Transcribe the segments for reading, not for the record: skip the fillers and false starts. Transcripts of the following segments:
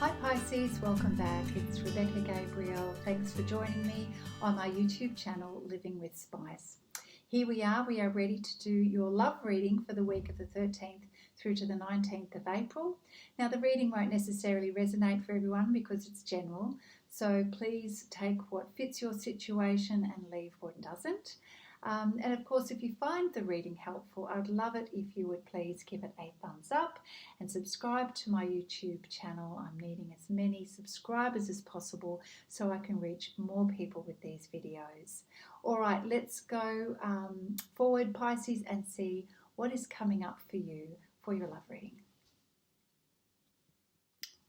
Hi Pisces, welcome back. It's Rebecca Gabriel. Thanks for joining me on my YouTube channel, Living with Spice. Here we are ready to do your love reading for the week of the 13th through to the 19th of April. Now the reading won't necessarily resonate for everyone because it's general, so please take what fits your situation and leave what doesn't. And of course, if you find the reading helpful, I'd love it if you would please give it a thumbs up and subscribe to my YouTube channel. I'm needing as many subscribers as possible so I can reach more people with these videos. All right, let's go forward, Pisces, and see what is coming up for you for your love reading.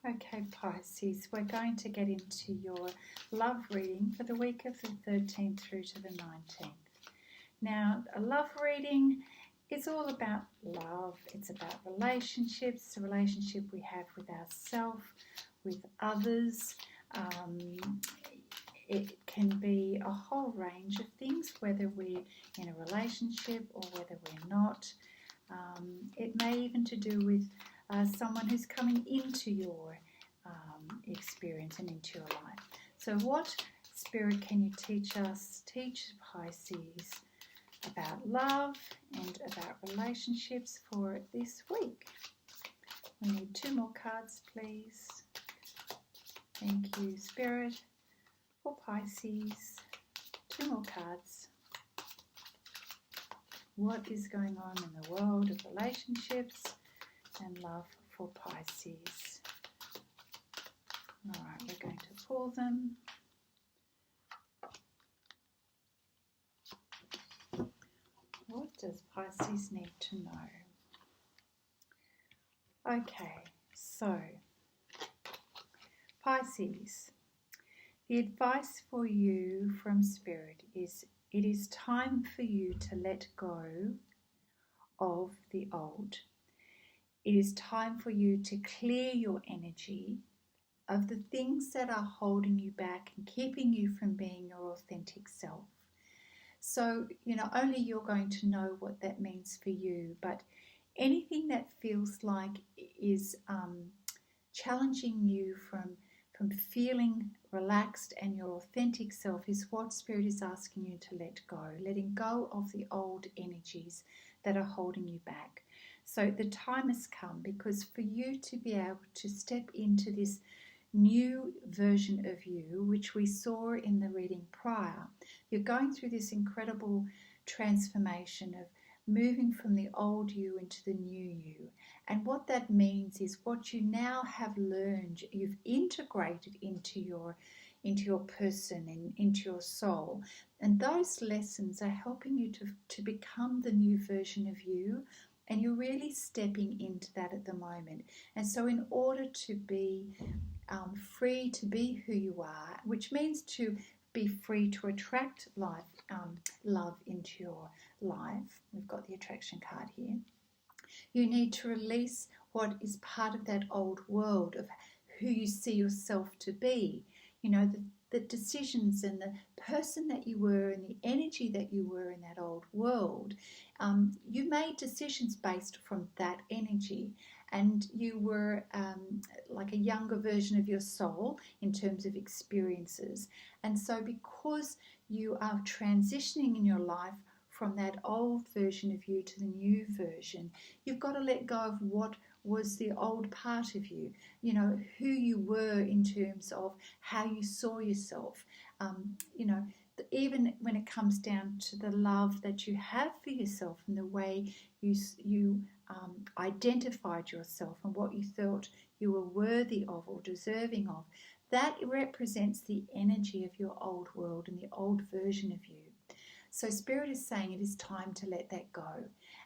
Okay, Pisces, we're going to get into your love reading for the week of the 13th through to the 19th. Now, a love reading is all about love. It's about relationships, the relationship we have with ourselves, with others. It can be a whole range of things, whether we're in a relationship or whether we're not. It may even to do with someone who's coming into your experience and into your life. So what Spirit can you teach us, teach Pisces, about love and about relationships for this week? We need two more cards, please. Thank you, Spirit, for Pisces. Two more cards. What is going on in the world of relationships and love for Pisces? All right, we're going to pull them. What does Pisces need to know? Okay, so Pisces, the advice for you from Spirit is it is time for you to let go of the old. It is time for you to clear your energy of the things that are holding you back and keeping you from being your authentic self. So, only you're going to know what that means for you, but anything that feels like is challenging you from feeling relaxed and your authentic self is what Spirit is asking you to let go, letting go of the old energies that are holding you back. So the time has come because for you to be able to step into this new version of you, which we saw in the reading prior, you're going through this incredible transformation of moving from the old you into the new you. And what that means is what you now have learned, you've integrated into your person and into your soul. And those lessons are helping you to become the new version of you. And you're really stepping into that at the moment. And so in order to be free to be who you are, which means to be free to attract love into your life. We've got the attraction card here. You need to release what is part of that old world of who you see yourself to be. The decisions and the person that you were and the energy that you were in that old world. You made decisions based from that energy. And you were like a younger version of your soul in terms of experiences. And so because you are transitioning in your life from that old version of you to the new version, you've got to let go of what was the old part of you, who you were in terms of how you saw yourself, even when it comes down to the love that you have for yourself and the way you identified yourself and what you thought you were worthy of or deserving of. That represents the energy of your old world and the old version of you. So Spirit is saying it is time to let that go.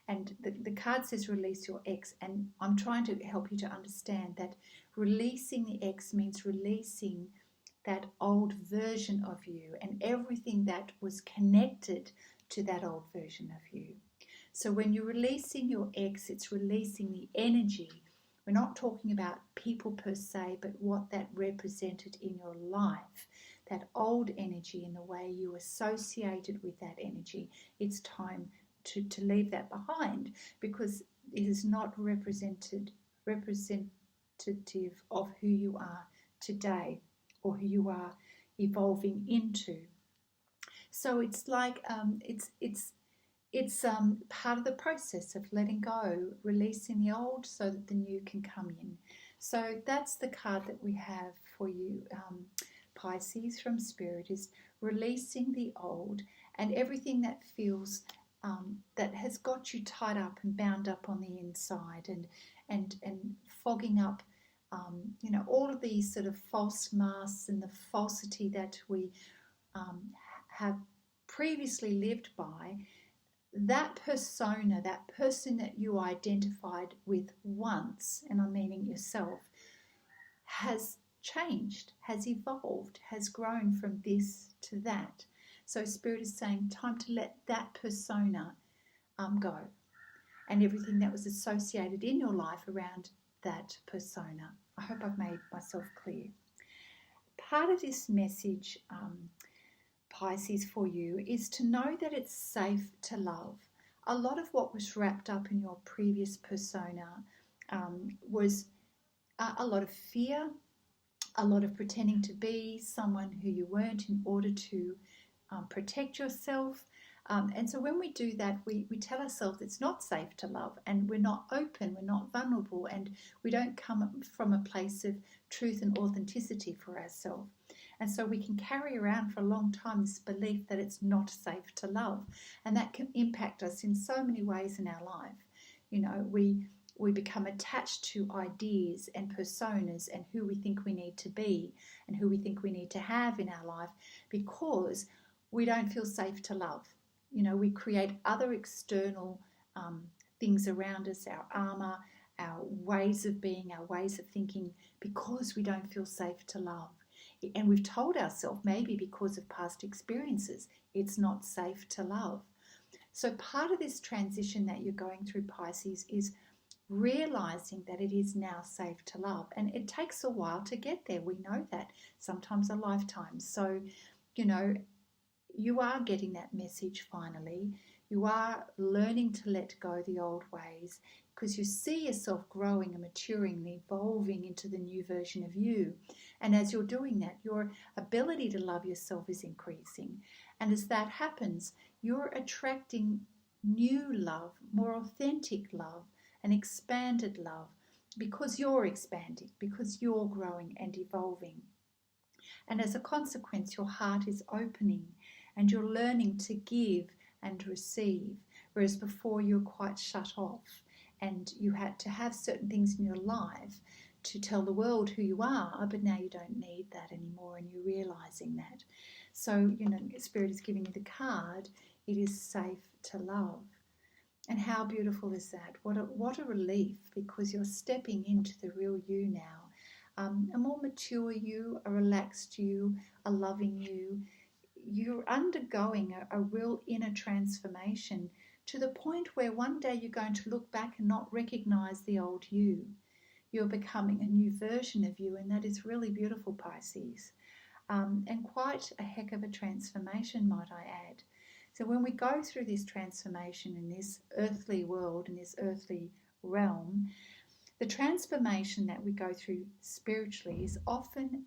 And the card says release your ex, and I'm trying to help you to understand that releasing the ex means releasing that old version of you and everything that was connected to that old version of you. So when you're releasing your ex, it's releasing the energy. We're not talking about people per se, but what that represented in your life, that old energy and the way you associated with that energy. It's time to leave that behind because it is not representative representative of who you are today, or who you are evolving into. So it's like it's part of the process of letting go, releasing the old so that the new can come in. So that's the card that we have for you, Pisces, from Spirit, is releasing the old and everything that feels that has got you tied up and bound up on the inside, and fogging up, all of these sort of false masks and the falsity that we have previously lived by. That persona, that person that you identified with once, and I'm meaning yourself, has changed, has evolved, has grown from this to that. So Spirit is saying, time to let that persona go, and everything that was associated in your life around that persona. I hope I've made myself clear. Part of this message, Pisces, for you is to know that it's safe to love. A lot of what was wrapped up in your previous persona was a lot of fear, a lot of pretending to be someone who you weren't in order to protect yourself. And so when we do that, we tell ourselves it's not safe to love, and we're not open, we're not vulnerable, and we don't come from a place of truth and authenticity for ourselves. And so we can carry around for a long time this belief that it's not safe to love, and that can impact us in so many ways in our life. We become attached to ideas and personas and who we think we need to be and who we think we need to have in our life, because we don't feel safe to love. We create other external things around us, our armor, our ways of being, our ways of thinking, because we don't feel safe to love. And we've told ourselves, maybe because of past experiences, it's not safe to love. So part of this transition that you're going through, Pisces, is realizing that it is now safe to love. And it takes a while to get there. We know that, sometimes a lifetime. So, you are getting that message finally. You are learning to let go the old ways, because you see yourself growing and maturing and evolving into the new version of you. And as you're doing that, your ability to love yourself is increasing. And as that happens, you're attracting new love, more authentic love, and expanded love, because you're expanding, because you're growing and evolving. And as a consequence, your heart is opening and you're learning to give and receive, whereas before you were quite shut off and you had to have certain things in your life to tell the world who you are, but now you don't need that anymore, and you're realizing that. So, Spirit is giving you the card, it is safe to love. And how beautiful is that? What a relief, because you're stepping into the real you now. A more mature you, a relaxed you, a loving you. You're undergoing a real inner transformation, to the point where one day you're going to look back and not recognize the old you. You're becoming a new version of you, and that is really beautiful, Pisces. And quite a heck of a transformation, might I add. So when we go through this transformation in this earthly world, in this earthly realm, the transformation that we go through spiritually is often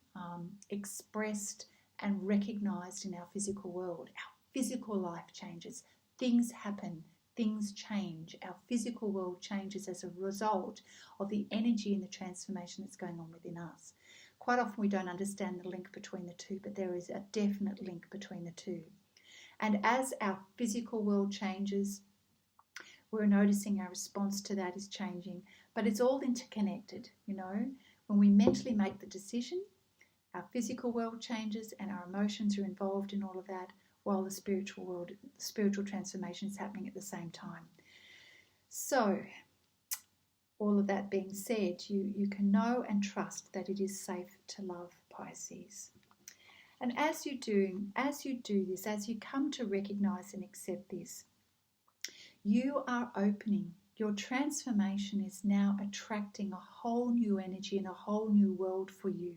expressed and recognized in our physical world. Our physical life changes. Things happen. Things change. Our physical world changes as a result of the energy and the transformation that's going on within us. Quite often we don't understand the link between the two, but there is a definite link between the two. And as our physical world changes, we're noticing our response to that is changing. But it's all interconnected, When we mentally make the decision, our physical world changes and our emotions are involved in all of that, while the spiritual transformation is happening at the same time. So, all of that being said, you can know and trust that it is safe to love, Pisces. And as you do this, as you come to recognize and accept this, you are opening. Your transformation is now attracting a whole new energy and a whole new world for you.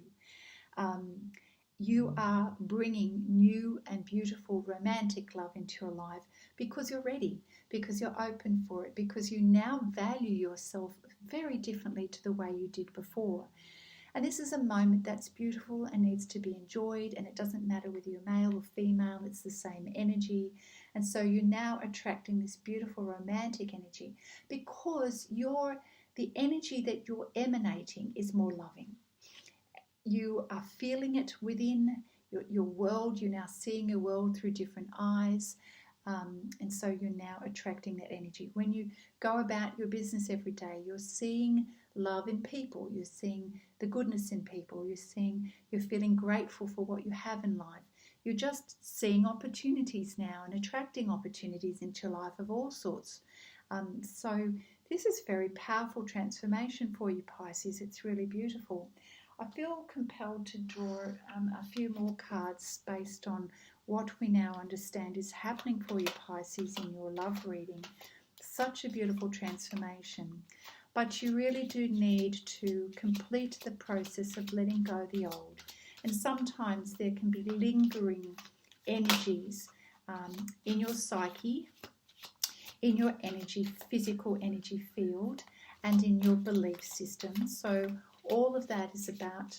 You are bringing new and beautiful romantic love into your life, because you're ready, because you're open for it, because you now value yourself very differently to the way you did before. And this is a moment that's beautiful and needs to be enjoyed, and it doesn't matter whether you're male or female, it's the same energy. And so you're now attracting this beautiful romantic energy because the energy that you're emanating is more loving. You are feeling it within your world. You're now seeing your world through different eyes. And so you're now attracting that energy. When you go about your business every day, you're seeing love in people. You're seeing the goodness in people. You're feeling grateful for what you have in life. You're just seeing opportunities now and attracting opportunities into your life of all sorts. So this is very powerful transformation for you, Pisces. It's really beautiful. I feel compelled to draw a few more cards based on what we now understand is happening for you, Pisces, in your love reading. Such a beautiful transformation. But you really do need to complete the process of letting go of the old. And sometimes there can be lingering energies in your psyche, in your physical energy field, and in your belief system. So all of that is about,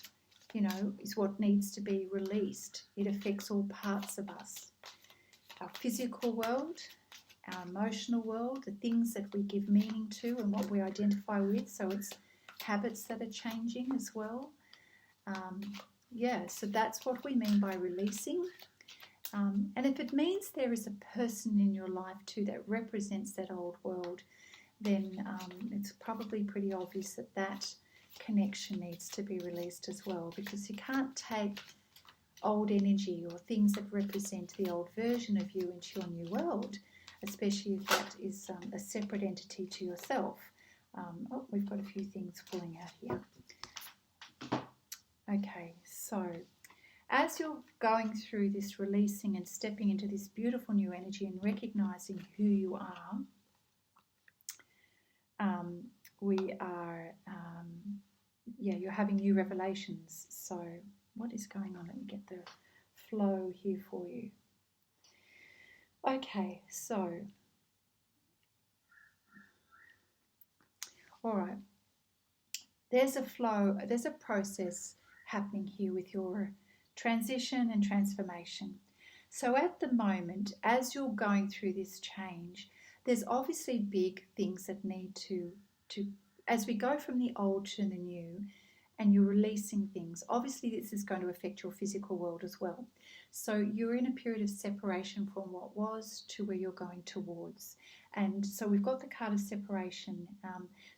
is what needs to be released. It affects all parts of us. Our physical world, our emotional world, the things that we give meaning to and what we identify with. So it's habits that are changing as well. So that's what we mean by releasing. And if it means there is a person in your life too that represents that old world, then it's probably pretty obvious that connection needs to be released as well, because you can't take old energy or things that represent the old version of you into your new world, especially if that is a separate entity to yourself. We've got a few things pulling out here. Okay, so as you're going through this releasing and stepping into this beautiful new energy and recognizing who you are, you're having new revelations. So what is going on? Let me get the flow here for you. Okay, so all right, there's a flow, there's a process happening here with your transition and transformation. So at the moment, as you're going through this change, there's obviously big things that need to as we go from the old to the new, and you're releasing things, obviously this is going to affect your physical world as well. So you're in a period of separation from what was to where you're going towards. And so we've got the card of separation.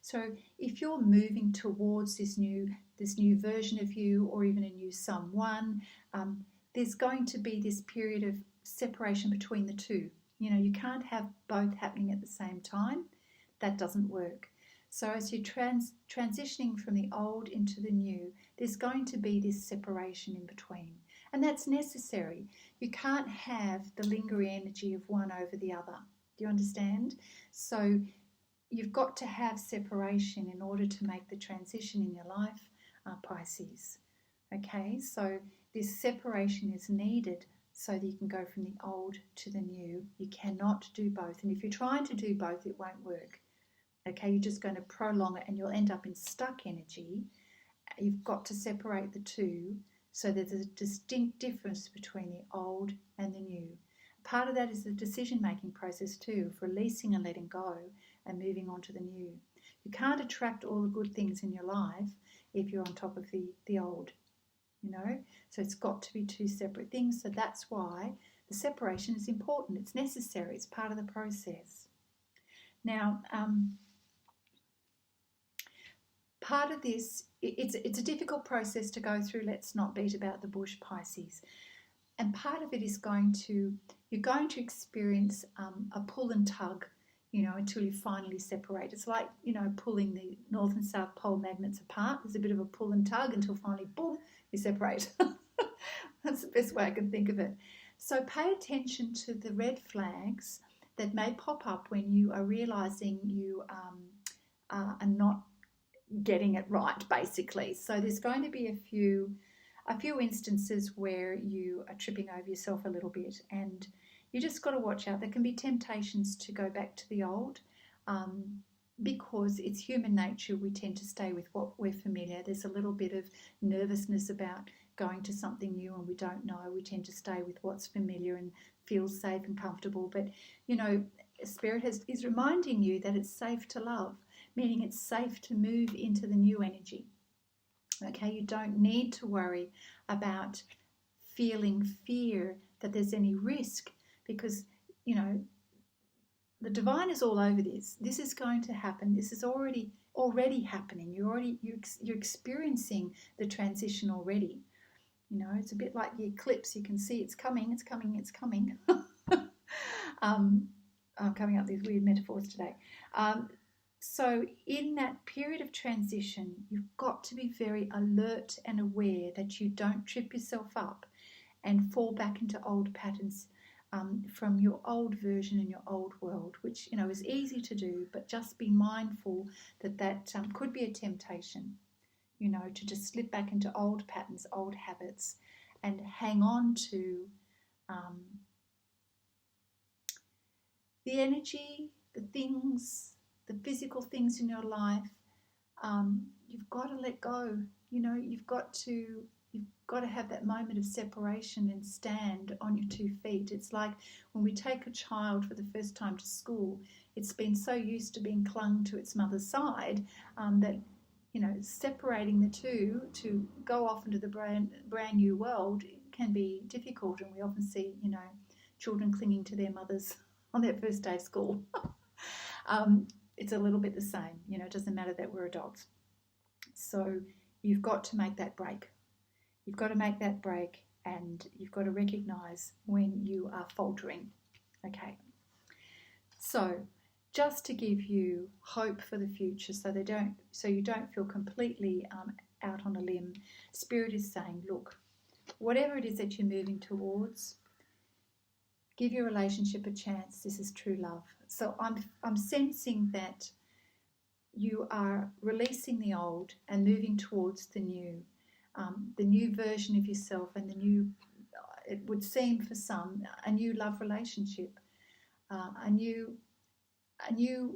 So if you're moving towards this new version of you, or even a new someone, there's going to be this period of separation between the two. You can't have both happening at the same time. That doesn't work. So as you're transitioning from the old into the new, there's going to be this separation in between. And that's necessary. You can't have the lingering energy of one over the other. Do you understand? So you've got to have separation in order to make the transition in your life, Pisces. Okay, so this separation is needed so that you can go from the old to the new. You cannot do both. And if you're trying to do both, it won't work. Okay, you're just going to prolong it and you'll end up in stuck energy. You've got to separate the two so there's a distinct difference between the old and the new. Part of that is the decision-making process too, of releasing and letting go and moving on to the new. You can't attract all the good things in your life if you're on top of the old, So it's got to be two separate things. So that's why the separation is important. It's necessary. It's part of the process. Now, part of this, it's a difficult process to go through. Let's not beat about the bush, Pisces. And part of it is you're going to experience a pull and tug, until you finally separate. It's like, pulling the North and South Pole magnets apart. There's a bit of a pull and tug until finally, boom, you separate. That's the best way I can think of it. So pay attention to the red flags that may pop up when you are realizing you are not getting it right, basically. So there's going to be a few instances where you are tripping over yourself a little bit, and You just got to watch out. There can be temptations to go back to the old, because it's human nature. We tend to stay with what we're familiar. There's a little bit of nervousness about going to something new and we don't know. We tend to stay with what's familiar and feel safe and comfortable. But, you know, Spirit is reminding you that it's safe to love, meaning it's safe to move into the new energy. Okay, you don't need to worry about feeling fear that there's any risk, because, you know, the divine is all over this. This is going to happen. This is already happening. You're experiencing the transition already. You know, it's a bit like the eclipse. You can see it's coming, it's coming, it's coming. I'm coming up with these weird metaphors today. So in that period of transition, you've got to be very alert and aware that you don't trip yourself up and fall back into old patterns from your old version in your old world, which, you know, is easy to do, but just be mindful that could be a temptation, you know, to just slip back into old patterns, old habits, and hang on to the energy, the things, the physical things in your life. You've got to let go. You know, you've got to have that moment of separation and stand on your 2 feet. It's like when we take a child for the first time to school, it's been so used to being clung to its mother's side that, you know, separating the two to go off into the brand new world can be difficult. And we often see, you know, children clinging to their mothers on their first day of school. It's a little bit the same. You know, it doesn't matter that we're adults. So you've got to make that break. You've got to make that break, and you've got to recognise when you are faltering. Okay. So just to give you hope for the future, so you don't feel completely out on a limb, Spirit is saying, look, whatever it is that you're moving towards, give your relationship a chance. This is true love. So I'm sensing that you are releasing the old and moving towards the new version of yourself, and the new, it would seem for some, a new love relationship, a new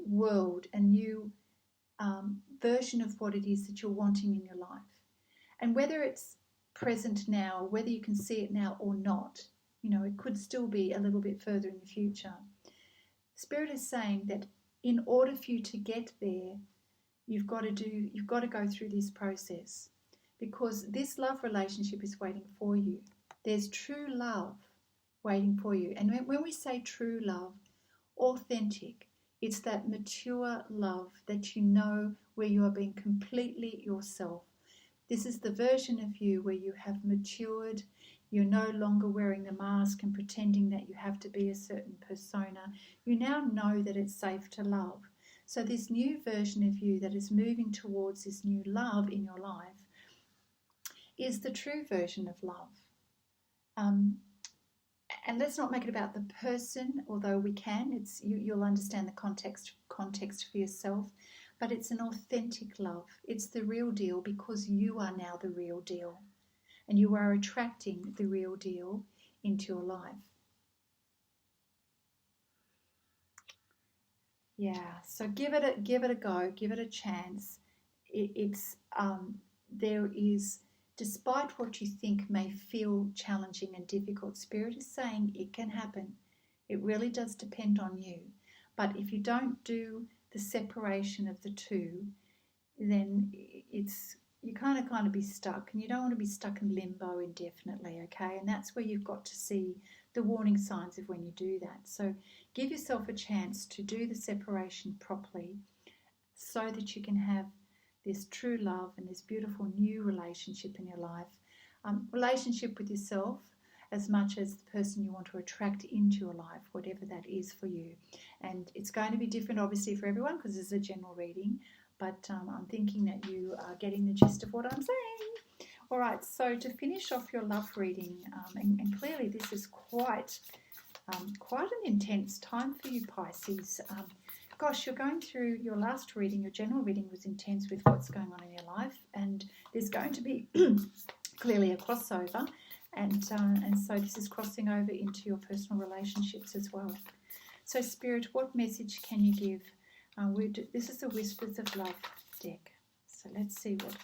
world, a new version of what it is that you're wanting in your life. And whether it's present now, whether you can see it now or not, you know, it could still be a little bit further in the future. Spirit is saying that in order for you to get there, you've got to go through this process, because this love relationship is waiting for you. There's true love waiting for you. And when we say true love, authentic, it's that mature love that you know where you are being completely yourself. This is the version of you where you have matured. You're no longer wearing the mask and pretending that you have to be a certain persona. You now know that it's safe to love. So this new version of you that is moving towards this new love in your life is the true version of love. And let's not make it about the person, although we can. You'll understand the context for yourself. But it's an authentic love. It's the real deal, because you are now the real deal. And you are attracting the real deal into your life. Yeah, so give it a go, give it a chance. There is, despite what you think may feel challenging and difficult, Spirit is saying it can happen. It really does depend on you. But if you don't do the separation of the two, then you kind of be stuck, and you don't want to be stuck in limbo indefinitely, okay? And that's where you've got to see the warning signs of when you do that. So give yourself a chance to do the separation properly, so that you can have this true love and this beautiful new relationship in your life. Relationship with yourself as much as the person you want to attract into your life, whatever that is for you. And it's going to be different, obviously, for everyone, because this is a general reading. But I'm thinking that you are getting the gist of what I'm saying. All right, so to finish off your love reading, and clearly this is quite an intense time for you, Pisces. Gosh, you're going through your last reading. Your general reading was intense with what's going on in your life, and there's going to be clearly a crossover. And so this is crossing over into your personal relationships as well. So Spirit, what message can you give? This is the Whispers of Love deck. So let's see what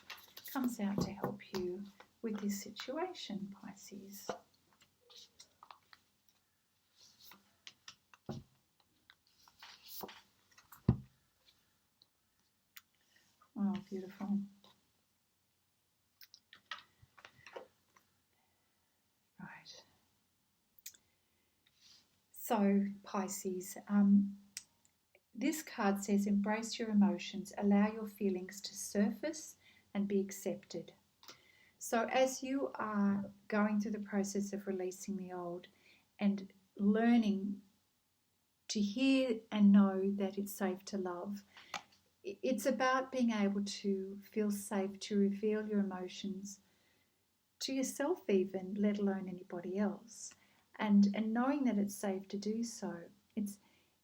comes out to help you with this situation, Pisces. Oh, beautiful. Right. So, Pisces, this card says, embrace your emotions, allow your feelings to surface and be accepted. So as you are going through the process of releasing the old and learning to hear and know that it's safe to love, it's about being able to feel safe to reveal your emotions to yourself even, let alone anybody else. And knowing that it's safe to do so.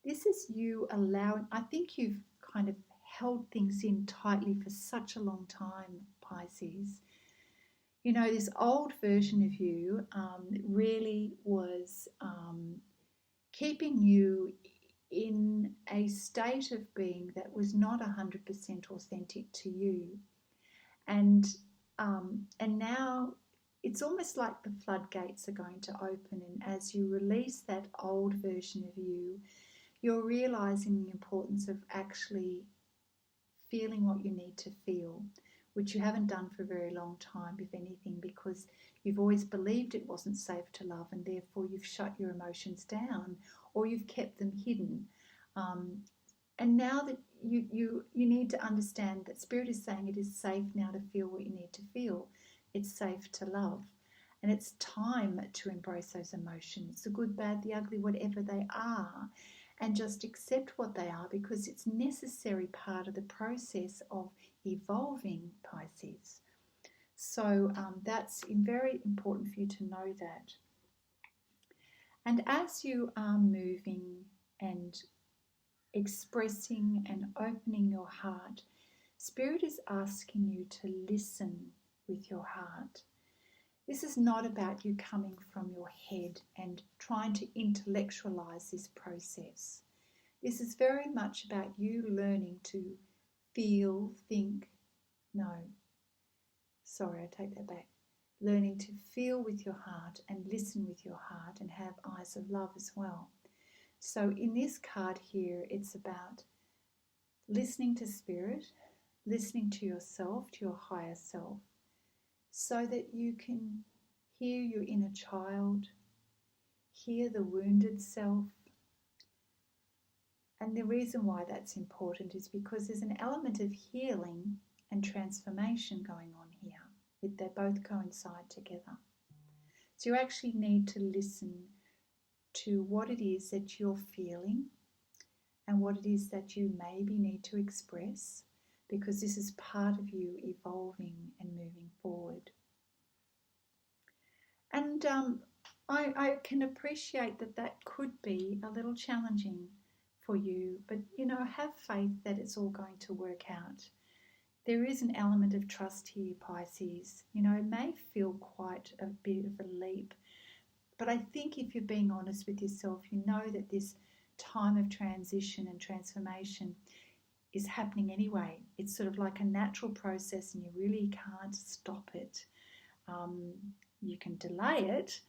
This is you allowing, I think you've kind of held things in tightly for such a long time, Pisces. You know, this old version of you really was keeping you in a state of being that was not 100% authentic to you. And now it's almost like the floodgates are going to open, and as you release that old version of you, you're realizing the importance of actually feeling what you need to feel, which you haven't done for a very long time, if anything, because you've always believed it wasn't safe to love, and therefore you've shut your emotions down or you've kept them hidden. And now that you need to understand that Spirit is saying it is safe now to feel what you need to feel. It's safe to love. And it's time to embrace those emotions, the good, bad, the ugly, whatever they are, and just accept what they are, because it's a necessary part of the process of evolving, Pisces. So that's very important for you to know that. And as you are moving and expressing and opening your heart, Spirit is asking you to listen with your heart. This is not about you coming from your head and trying to intellectualize this process. This is very much about you learning to feel, think, I take that back. Learning to feel with your heart and listen with your heart and have eyes of love as well. So in this card here, it's about listening to Spirit, listening to yourself, to your higher self, so that you can hear your inner child, hear the wounded self. And the reason why that's important is because there's an element of healing and transformation going on here. They both coincide together. So you actually need to listen to what it is that you're feeling and what it is that you maybe need to express, because this is part of you evolving and moving forward. And I can appreciate that could be a little challenging for you, but have faith that it's all going to work out. There is an element of trust here, Pisces. It may feel quite a bit of a leap, but I think if you're being honest with yourself, you know that this time of transition and transformation is happening anyway. It's sort of like a natural process and you really can't stop it. You can delay it,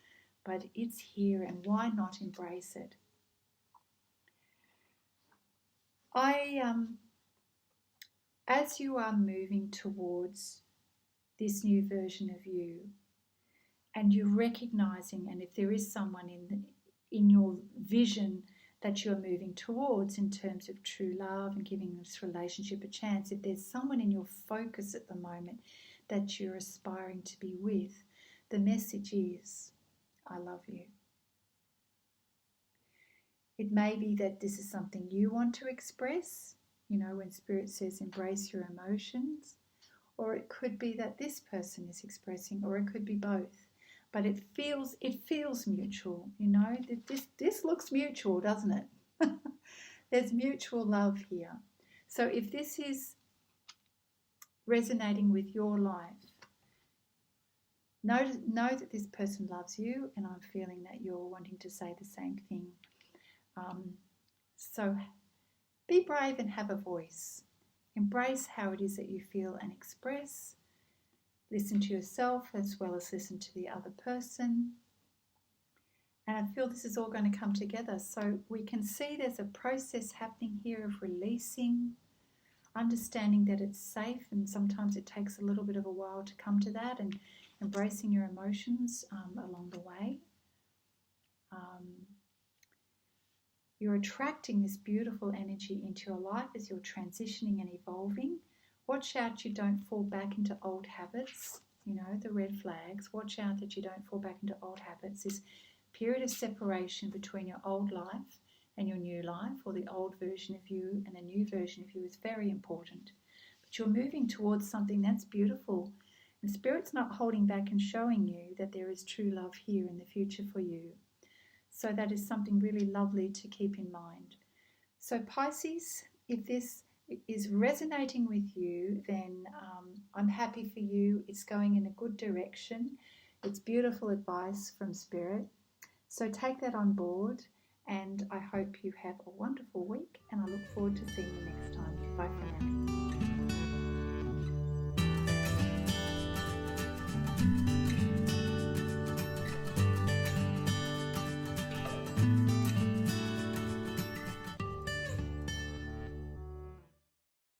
but it's here, and why not embrace it? As you are moving towards this new version of you, and you're recognizing, and if there is someone in your vision that you're moving towards in terms of true love and giving this relationship a chance, if there's someone in your focus at the moment that you're aspiring to be with, the message is, I love you. It may be that this is something you want to express, when Spirit says embrace your emotions, or it could be that this person is expressing, or it could be both. But it feels mutual, This looks mutual, doesn't it? There's mutual love here. So if this is resonating with your life, Know that this person loves you, and I'm feeling that you're wanting to say the same thing. So be brave and have a voice. Embrace how it is that you feel and express. Listen to yourself as well as listen to the other person. And I feel this is all going to come together. So we can see there's a process happening here of releasing, understanding that it's safe, and sometimes it takes a little bit of a while to come to that, and embracing your emotions along the way. You're attracting this beautiful energy into your life as you're transitioning and evolving. Watch out you don't fall back into old habits, the red flags. Watch out that you don't fall back into old habits. This period of separation between your old life and your new life, or the old version of you and a new version of you, is very important. But you're moving towards something that's beautiful. And Spirit's not holding back and showing you that there is true love here in the future for you. So that is something really lovely to keep in mind. So Pisces, if this is resonating with you, then I'm happy for you. It's going in a good direction. It's beautiful advice from Spirit. So take that on board, and I hope you have a wonderful week, and I look forward to seeing you next time. Bye for now.